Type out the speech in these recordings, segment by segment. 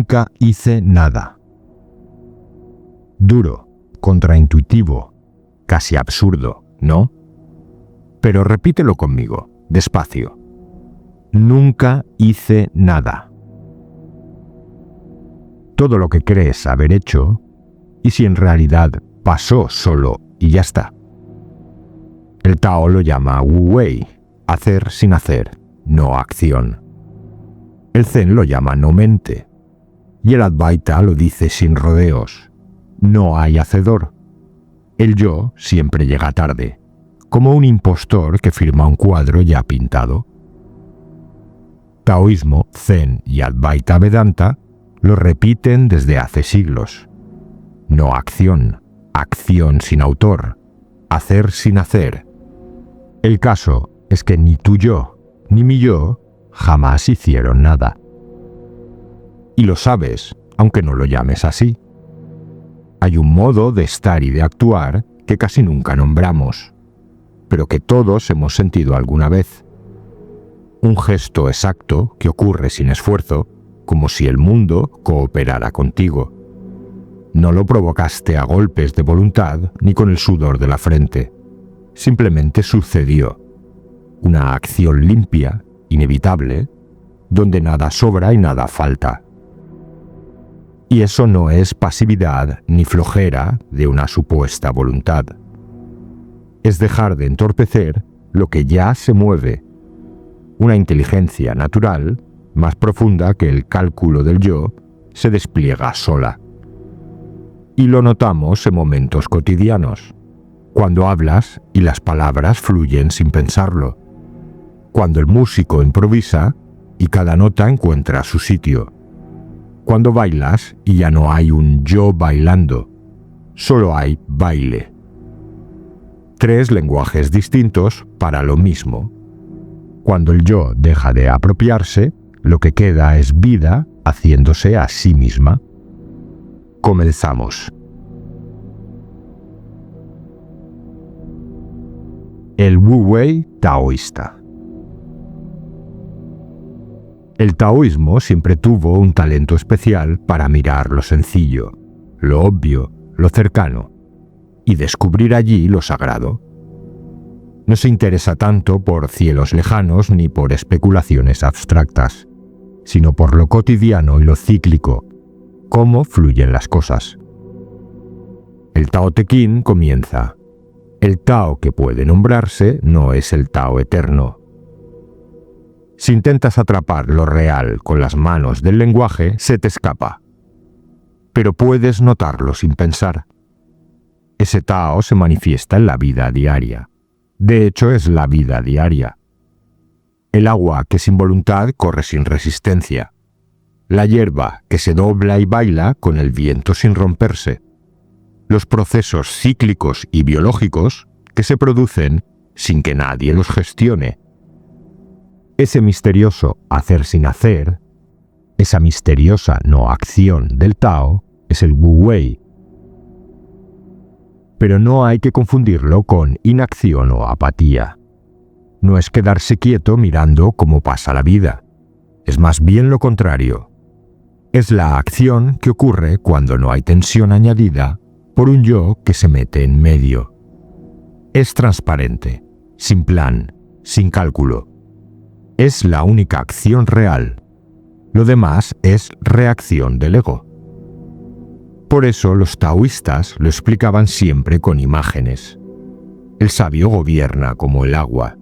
Nunca hice nada. Duro, contraintuitivo, casi absurdo, ¿no? Pero repítelo conmigo, despacio. Nunca hice nada. Todo lo que crees haber hecho, y si en realidad pasó solo y ya está. El Tao lo llama Wu Wei, hacer sin hacer, no acción. El Zen lo llama no mente, y el Advaita lo dice sin rodeos, no hay hacedor. El yo siempre llega tarde, como un impostor que firma un cuadro ya pintado. Taoísmo, Zen y Advaita Vedanta lo repiten desde hace siglos. No acción, acción sin autor, hacer sin hacer. El caso es que ni tu yo ni mi yo jamás hicieron nada. Y lo sabes, aunque no lo llames así. Hay un modo de estar y de actuar que casi nunca nombramos, pero que todos hemos sentido alguna vez. Un gesto exacto que ocurre sin esfuerzo, como si el mundo cooperara contigo. No lo provocaste a golpes de voluntad ni con el sudor de la frente. Simplemente sucedió. Una acción limpia, inevitable, donde nada sobra y nada falta. Y eso no es pasividad ni flojera de una supuesta voluntad. Es dejar de entorpecer lo que ya se mueve. Una inteligencia natural, más profunda que el cálculo del yo, se despliega sola. Y lo notamos en momentos cotidianos, cuando hablas y las palabras fluyen sin pensarlo, cuando el músico improvisa y cada nota encuentra su sitio, cuando bailas y ya no hay un yo bailando, solo hay baile. 3 lenguajes distintos para lo mismo. Cuando el yo deja de apropiarse, lo que queda es vida haciéndose a sí misma. Comenzamos. El Wu Wei taoísta. El taoísmo siempre tuvo un talento especial para mirar lo sencillo, lo obvio, lo cercano, y descubrir allí lo sagrado. No se interesa tanto por cielos lejanos ni por especulaciones abstractas, sino por lo cotidiano y lo cíclico, cómo fluyen las cosas. El Tao Te Ching comienza. El Tao que puede nombrarse no es el Tao eterno. Si intentas atrapar lo real con las manos del lenguaje, se te escapa. Pero puedes notarlo sin pensar. Ese Tao se manifiesta en la vida diaria. De hecho, es la vida diaria. El agua que sin voluntad corre sin resistencia. La hierba que se dobla y baila con el viento sin romperse. Los procesos cíclicos y biológicos que se producen sin que nadie los gestione. Ese misterioso hacer sin hacer, esa misteriosa no acción del Tao, es el Wu Wei. Pero no hay que confundirlo con inacción o apatía. No es quedarse quieto mirando cómo pasa la vida. Es más bien lo contrario. Es la acción que ocurre cuando no hay tensión añadida por un yo que se mete en medio. Es transparente, sin plan, sin cálculo. Es la única acción real. Lo demás es reacción del ego. Por eso los taoístas lo explicaban siempre con imágenes. El sabio gobierna como el agua,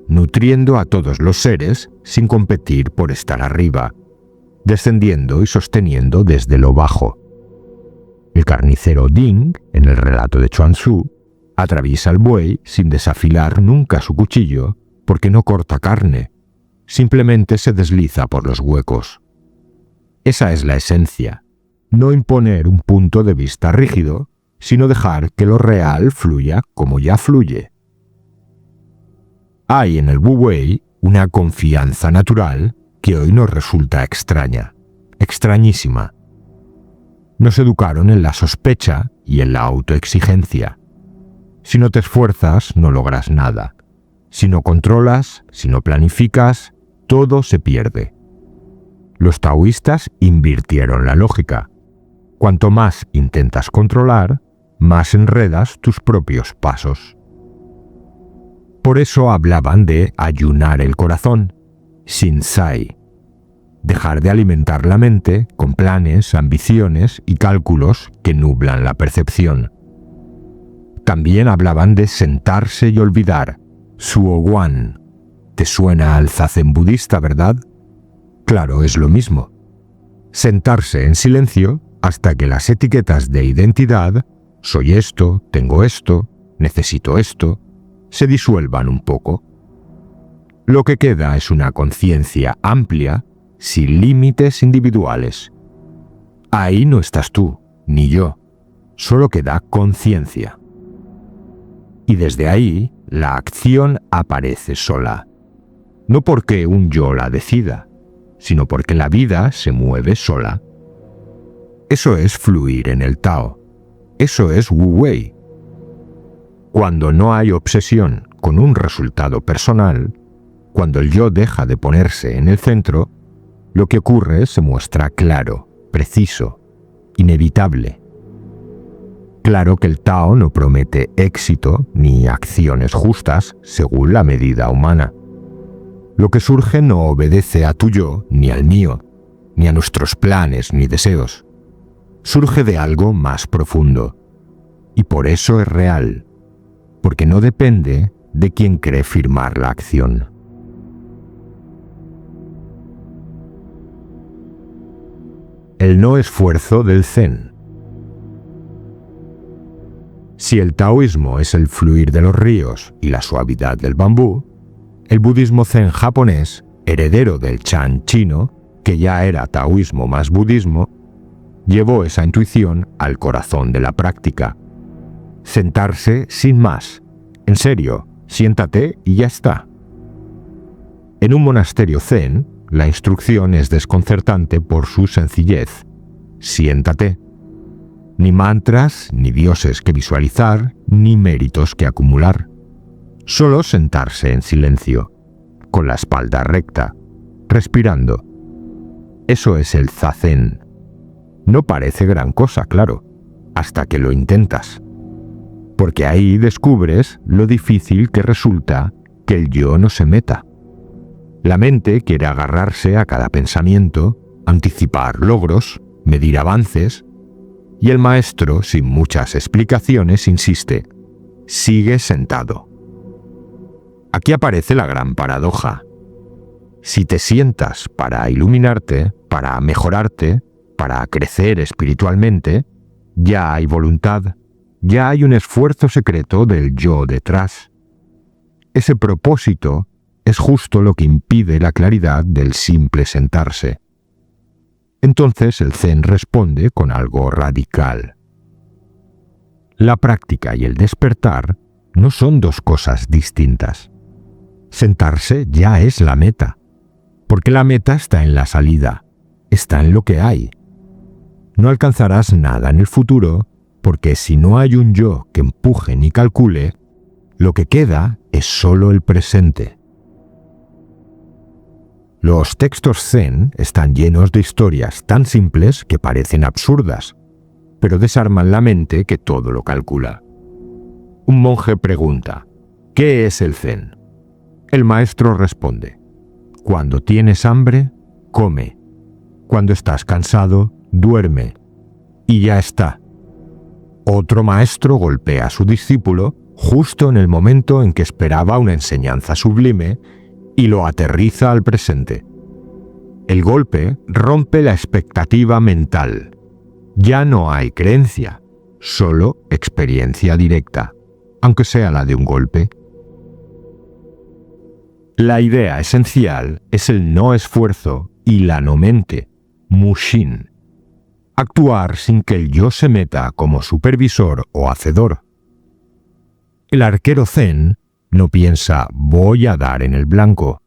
nutriendo a todos los seres sin competir por estar arriba, descendiendo y sosteniendo desde lo bajo. El carnicero Ding, en el relato de Chuang Tzu, atraviesa el buey sin desafilar nunca su cuchillo porque no corta carne, simplemente se desliza por los huecos. Esa es la esencia. No imponer un punto de vista rígido, sino dejar que lo real fluya como ya fluye. Hay en el Wu Wei una confianza natural que hoy nos resulta extraña, extrañísima. Nos educaron en la sospecha y en la autoexigencia. Si no te esfuerzas, no logras nada. Si no controlas, si no planificas, todo se pierde. Los taoístas invirtieron la lógica. Cuanto más intentas controlar, más enredas tus propios pasos. Por eso hablaban de ayunar el corazón, shinsai, dejar de alimentar la mente con planes, ambiciones y cálculos que nublan la percepción. También hablaban de sentarse y olvidar, suoguan. ¿Te suena al zazen budista, verdad? Claro, es lo mismo. Sentarse en silencio hasta que las etiquetas de identidad, soy esto, tengo esto, necesito esto, se disuelvan un poco. Lo que queda es una conciencia amplia, sin límites individuales. Ahí no estás tú, ni yo, solo queda conciencia. Y desde ahí, la acción aparece sola. No porque un yo la decida, sino porque la vida se mueve sola. Eso es fluir en el Tao. Eso es Wu Wei. Cuando no hay obsesión con un resultado personal, cuando el yo deja de ponerse en el centro, lo que ocurre se muestra claro, preciso, inevitable. Claro que el Tao no promete éxito ni acciones justas según la medida humana. Lo que surge no obedece a tu yo ni al mío, ni a nuestros planes ni deseos. Surge de algo más profundo. Y por eso es real, porque no depende de quien cree firmar la acción. El no esfuerzo del Zen. Si el taoísmo es el fluir de los ríos y la suavidad del bambú, el budismo zen japonés, heredero del Chan chino, que ya era taoísmo más budismo, llevó esa intuición al corazón de la práctica. Sentarse sin más. En serio, siéntate y ya está. En un monasterio zen, la instrucción es desconcertante por su sencillez. Siéntate. Ni mantras, ni dioses que visualizar, ni méritos que acumular. Solo sentarse en silencio, con la espalda recta, respirando. Eso es el zazen. No parece gran cosa, claro, hasta que lo intentas. Porque ahí descubres lo difícil que resulta que el yo no se meta. La mente quiere agarrarse a cada pensamiento, anticipar logros, medir avances, y el maestro, sin muchas explicaciones, insiste: sigue sentado. Aquí aparece la gran paradoja. Si te sientas para iluminarte, para mejorarte, para crecer espiritualmente, ya hay voluntad, ya hay un esfuerzo secreto del yo detrás. Ese propósito es justo lo que impide la claridad del simple sentarse. Entonces el Zen responde con algo radical. La práctica y el despertar no son dos cosas distintas. Sentarse ya es la meta, porque la meta está en la salida, está en lo que hay. No alcanzarás nada en el futuro, porque si no hay un yo que empuje ni calcule, lo que queda es solo el presente. Los textos zen están llenos de historias tan simples que parecen absurdas, pero desarman la mente que todo lo calcula. Un monje pregunta: ¿qué es el zen? El maestro responde: cuando tienes hambre, come. Cuando estás cansado, duerme. Y ya está. Otro maestro golpea a su discípulo justo en el momento en que esperaba una enseñanza sublime y lo aterriza al presente. El golpe rompe la expectativa mental. Ya no hay creencia, solo experiencia directa, aunque sea la de un golpe. La idea esencial es el no esfuerzo y la no mente, mushin. Actuar sin que el yo se meta como supervisor o hacedor. El arquero zen no piensa voy a dar en el blanco.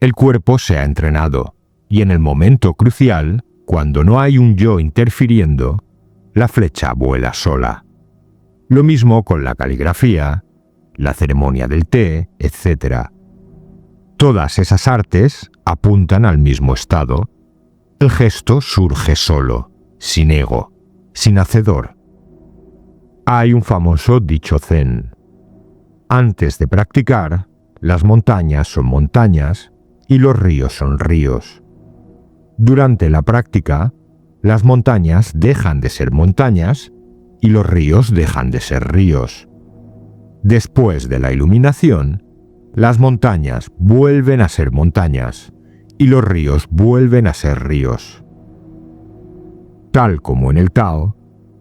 El cuerpo se ha entrenado y en el momento crucial, cuando no hay un yo interfiriendo, la flecha vuela sola. Lo mismo con la caligrafía, la ceremonia del té, etc. Todas esas artes apuntan al mismo estado, El gesto surge solo, sin ego, sin hacedor. Hay un famoso dicho zen: antes de practicar, las montañas son montañas y los ríos son ríos. Durante la práctica, las montañas dejan de ser montañas y los ríos dejan de ser ríos. Después de la iluminación, las montañas vuelven a ser montañas y los ríos vuelven a ser ríos. Tal como en el Tao,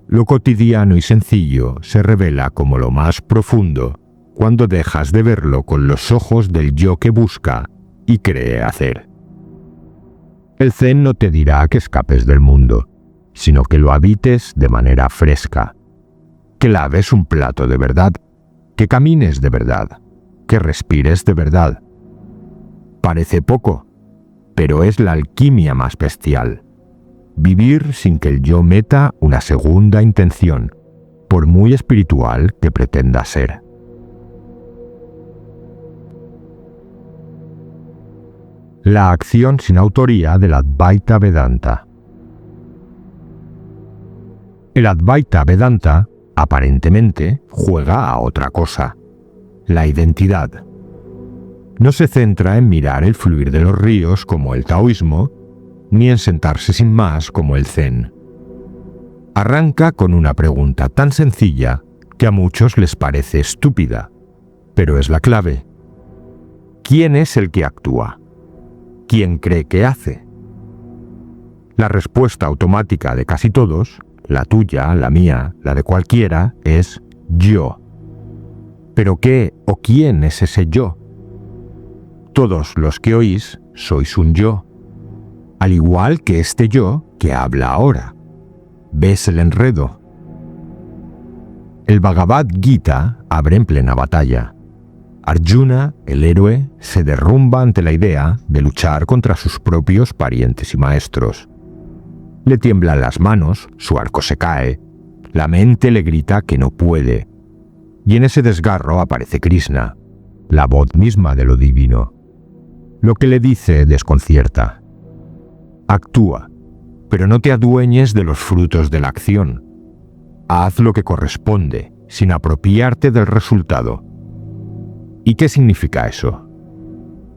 lo cotidiano y sencillo se revela como lo más profundo cuando dejas de verlo con los ojos del yo que busca y cree hacer. El Zen no te dirá que escapes del mundo, sino que lo habites de manera fresca, que laves un plato de verdad, que camines de verdad, que respires de verdad. Parece poco, pero es la alquimia más bestial. Vivir sin que el yo meta una segunda intención, por muy espiritual que pretenda ser. La acción sin autoría del Advaita Vedanta. El Advaita Vedanta, aparentemente, juega a otra cosa: la identidad. No se centra en mirar el fluir de los ríos como el taoísmo, ni en sentarse sin más como el zen. Arranca con una pregunta tan sencilla que a muchos les parece estúpida, pero es la clave. ¿Quién es el que actúa? ¿Quién cree que hace? La respuesta automática de casi todos, la tuya, la mía, la de cualquiera, es yo. ¿Pero qué o quién es ese yo? Todos los que oís sois un yo, al igual que este yo que habla ahora. ¿Ves el enredo? El Bhagavad Gita abre en plena batalla. Arjuna, el héroe, se derrumba ante la idea de luchar contra sus propios parientes y maestros. Le tiemblan las manos, su arco se cae, la mente le grita que no puede. Y en ese desgarro aparece Krishna, la voz misma de lo divino. Lo que le dice desconcierta. Actúa, pero no te adueñes de los frutos de la acción. Haz lo que corresponde, sin apropiarte del resultado. ¿Y qué significa eso?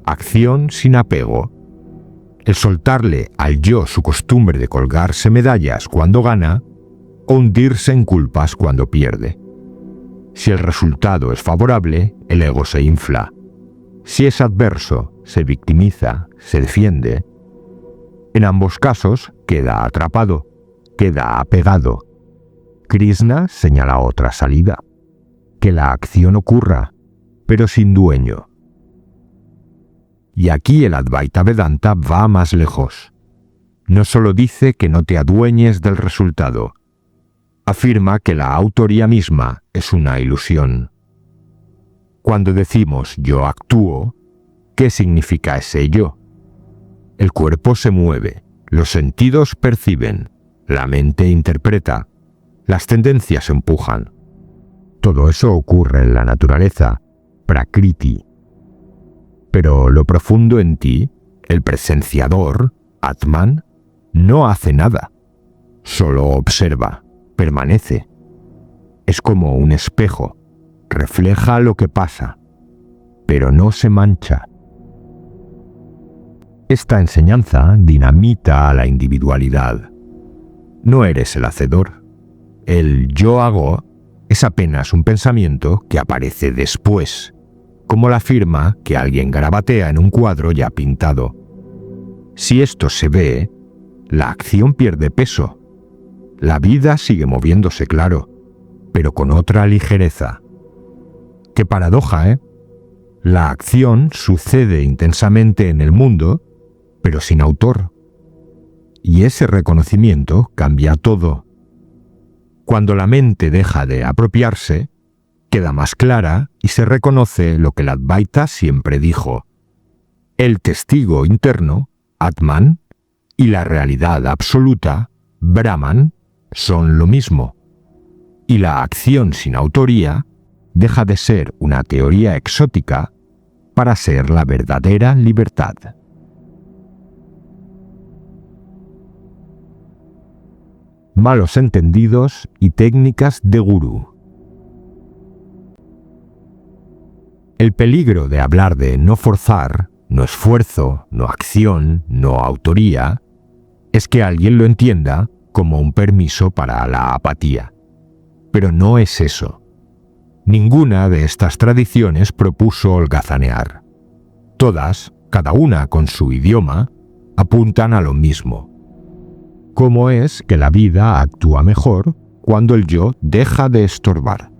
Acción sin apego. El soltarle al yo su costumbre de colgarse medallas cuando gana, o hundirse en culpas cuando pierde. Si el resultado es favorable, el ego se infla. Si es adverso, se victimiza, se defiende. En ambos casos, queda atrapado, queda apegado. Krishna señala otra salida: que la acción ocurra, pero sin dueño. Y aquí el Advaita Vedanta va más lejos. No solo dice que no te adueñes del resultado, afirma que la autoría misma es una ilusión. Cuando decimos yo actúo, ¿qué significa ese yo? El cuerpo se mueve, los sentidos perciben, la mente interpreta, las tendencias empujan. Todo eso ocurre en la naturaleza, Prakriti. Pero lo profundo en ti, el presenciador, Atman, no hace nada. Solo observa, permanece. Es como un espejo, refleja lo que pasa, pero no se mancha. Esta enseñanza dinamita a la individualidad. No eres el hacedor. El yo hago es apenas un pensamiento que aparece después, como la firma que alguien garabatea en un cuadro ya pintado. Si esto se ve, la acción pierde peso. La vida sigue moviéndose, claro, pero con otra ligereza. Qué paradoja, ¿eh? La acción sucede intensamente en el mundo, pero sin autor. Y ese reconocimiento cambia todo. Cuando la mente deja de apropiarse, queda más clara y se reconoce lo que el Advaita siempre dijo: el testigo interno, Atman, y la realidad absoluta, Brahman, son lo mismo. Y la acción sin autoría deja de ser una teoría exótica para ser la verdadera libertad. malos entendidos y técnicas de gurú. El peligro de hablar de no forzar, no esfuerzo, no acción, no autoría, es que alguien lo entienda como un permiso para la apatía. Pero no es eso. Ninguna de estas tradiciones propuso holgazanear. Todas, cada una con su idioma, apuntan a lo mismo. ¿Cómo es que la vida actúa mejor cuando el yo deja de estorbar?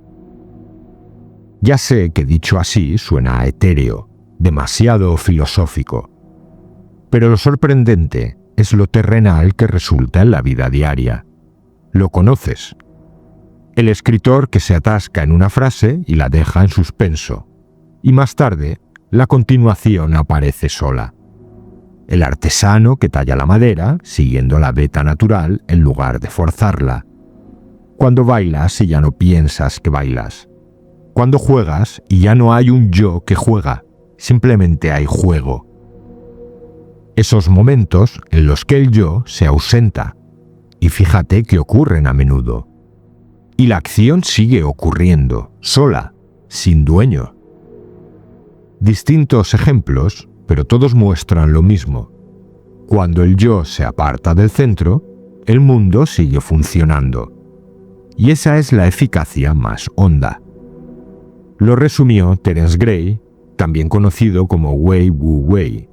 Ya sé que dicho así suena etéreo, demasiado filosófico, pero lo sorprendente es lo terrenal que resulta en la vida diaria. Lo conoces. El escritor que se atasca en una frase y la deja en suspenso, y más tarde la continuación aparece sola. El artesano que talla la madera siguiendo la veta natural en lugar de forzarla. Cuando bailas y ya no piensas que bailas. Cuando juegas y ya no hay un yo que juega, simplemente hay juego. Esos momentos en los que el yo se ausenta, y fíjate que ocurren a menudo. Y la acción sigue ocurriendo, sola, sin dueño. Distintos ejemplos, pero todos muestran lo mismo. Cuando el yo se aparta del centro, el mundo sigue funcionando. Y esa es la eficacia más honda. Lo resumió Terence Gray, también conocido como Wei Wu Wei.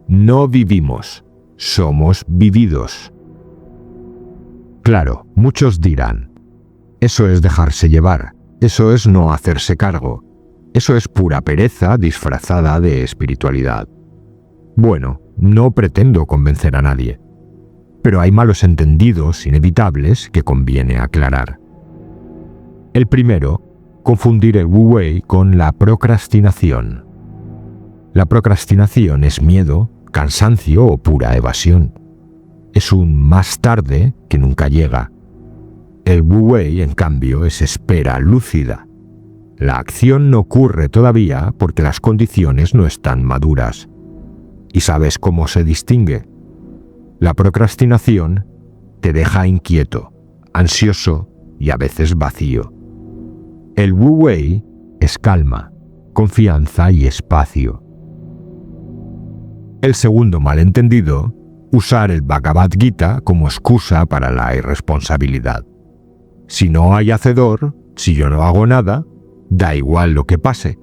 No vivimos, somos vividos. Claro, muchos dirán, eso es dejarse llevar, eso es no hacerse cargo, eso es pura pereza disfrazada de espiritualidad. Bueno, no pretendo convencer a nadie, pero hay malos entendidos inevitables que conviene aclarar. El primero, confundir el Wu Wei con la procrastinación. La procrastinación es miedo, cansancio o pura evasión. Es un más tarde que nunca llega. El Wu Wei, en cambio, es espera lúcida. La acción no ocurre todavía porque las condiciones no están maduras. ¿Y sabes cómo se distingue? La procrastinación te deja inquieto, ansioso y a veces vacío. El Wu Wei es calma, confianza y espacio. El segundo malentendido, usar el Bhagavad Gita como excusa para la irresponsabilidad. Si no hay hacedor, si yo no hago nada, da igual lo que pase.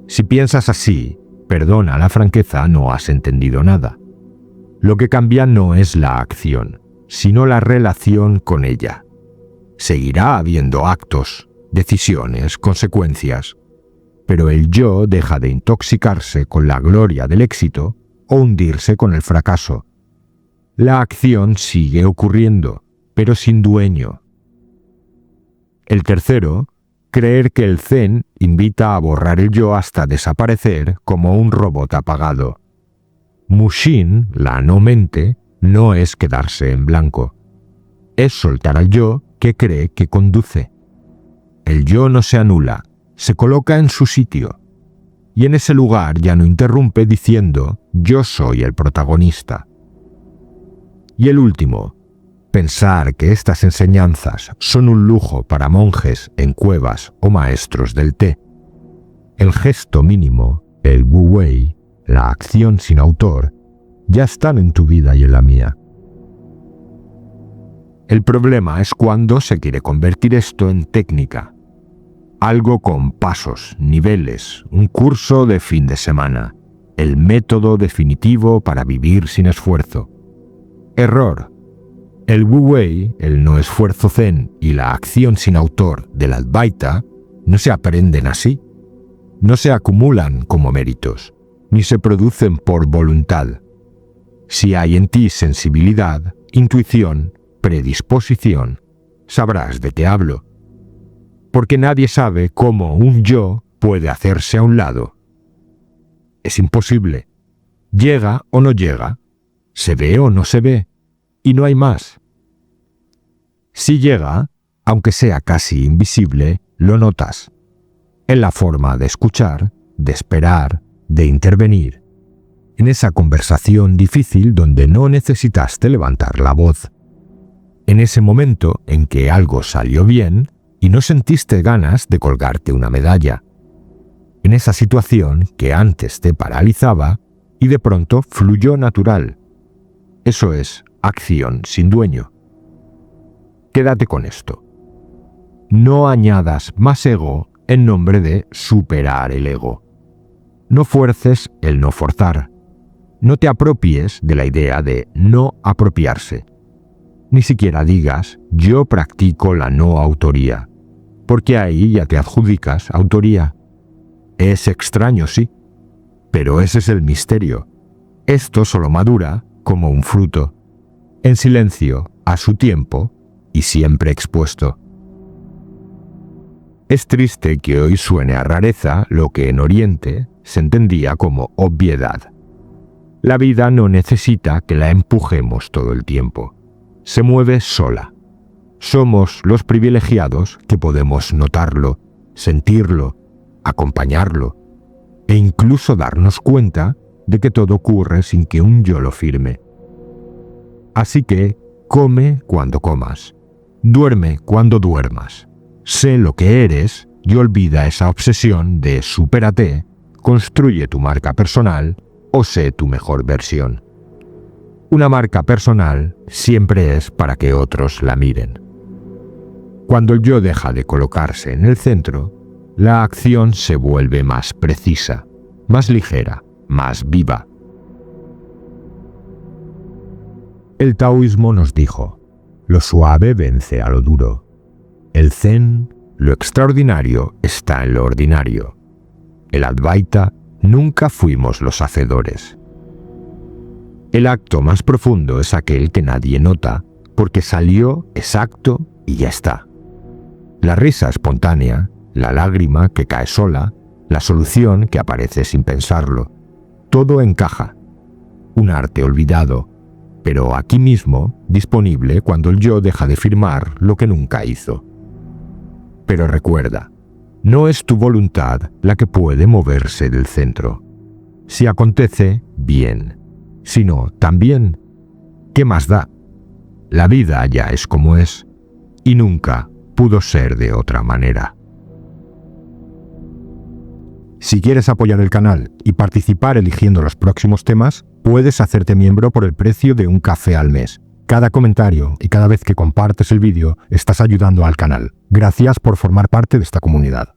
Si piensas así, perdona la franqueza, no has entendido nada. Lo que cambia no es la acción, sino la relación con ella. Seguirá habiendo actos, decisiones, consecuencias, pero el yo deja de intoxicarse con la gloria del éxito o hundirse con el fracaso. La acción sigue ocurriendo, pero sin dueño. El tercero, creer que el Zen invita a borrar el yo hasta desaparecer como un robot apagado. Mushin, la no mente, no es quedarse en blanco. Es soltar al yo que cree que conduce. El yo no se anula, se coloca en su sitio. Y en ese lugar ya no interrumpe diciendo, yo soy el protagonista. Y el último, pensar que estas enseñanzas son un lujo para monjes en cuevas o maestros del té. El gesto mínimo, el Wu Wei, la acción sin autor, ya están en tu vida y en la mía. El problema es cuando se quiere convertir esto en técnica. Algo con pasos, niveles, un curso de fin de semana, el método definitivo para vivir sin esfuerzo. Error. El Wu Wei, el no esfuerzo zen y la acción sin autor del Advaita no se aprenden así, no se acumulan como méritos, ni se producen por voluntad. Si hay en ti sensibilidad, intuición, predisposición, sabrás de qué hablo. Porque nadie sabe cómo un yo puede hacerse a un lado. Es imposible. Llega o no llega, se ve o no se ve, y no hay más. Si llega, aunque sea casi invisible, lo notas. En la forma de escuchar, de esperar, de intervenir. En esa conversación difícil donde no necesitaste levantar la voz. En ese momento en que algo salió bien y no sentiste ganas de colgarte una medalla. En esa situación que antes te paralizaba y de pronto fluyó natural. Eso es acción sin dueño. Quédate con esto. No añadas más ego en nombre de superar el ego. No fuerces el no forzar. No te apropies de la idea de no apropiarse. Ni siquiera digas, yo practico la no autoría, porque ahí ya te adjudicas autoría. Es extraño, sí, pero ese es el misterio. Esto solo madura como un fruto, en silencio, a su tiempo y siempre expuesto. Es triste que hoy suene a rareza lo que en Oriente se entendía como obviedad. La vida no necesita que la empujemos todo el tiempo. Se mueve sola. Somos los privilegiados que podemos notarlo, sentirlo, acompañarlo e incluso darnos cuenta de que todo ocurre sin que un yo lo firme. Así que come cuando comas, duerme cuando duermas, sé lo que eres y olvida esa obsesión de supérate, construye tu marca personal o sé tu mejor versión. Una marca personal siempre es para que otros la miren. Cuando el yo deja de colocarse en el centro, la acción se vuelve más precisa, más ligera, más viva. El taoísmo nos dijo, lo suave vence a lo duro. El zen, lo extraordinario está en lo ordinario. El Advaita, nunca fuimos los hacedores. El acto más profundo es aquel que nadie nota, porque salió exacto y ya está. La risa espontánea, la lágrima que cae sola, la solución que aparece sin pensarlo, todo encaja. Un arte olvidado, pero aquí mismo disponible cuando el yo deja de firmar lo que nunca hizo. Pero recuerda, no es tu voluntad la que puede moverse del centro. Si acontece, bien. Si no, también. ¿Qué más da? La vida ya es como es, y nunca pudo ser de otra manera. Si quieres apoyar el canal y participar eligiendo los próximos temas, puedes hacerte miembro por el precio de un café al mes. Cada comentario y cada vez que compartes el vídeo estás ayudando al canal. Gracias por formar parte de esta comunidad.